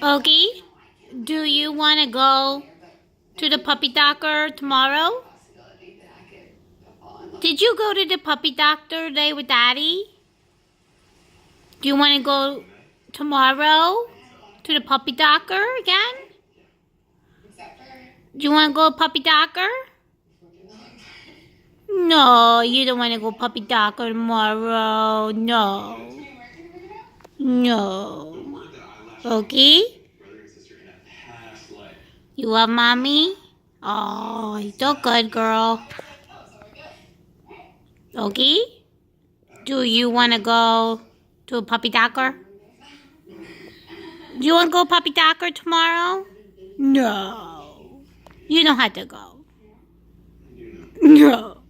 Okie, do you want to go to the puppy doctor tomorrow? Did you go to the puppy doctor today with Daddy? Do you want to go tomorrow to the puppy doctor again? Do you want to go puppy doctor? No, you don't want to go puppy doctor tomorrow. No. No. Okay? You love mommy? Oh, you're so good, girl. Okay? Do you want to go to a puppy doctor? Do you want to go puppy doctor tomorrow? No. You don't have to go. No.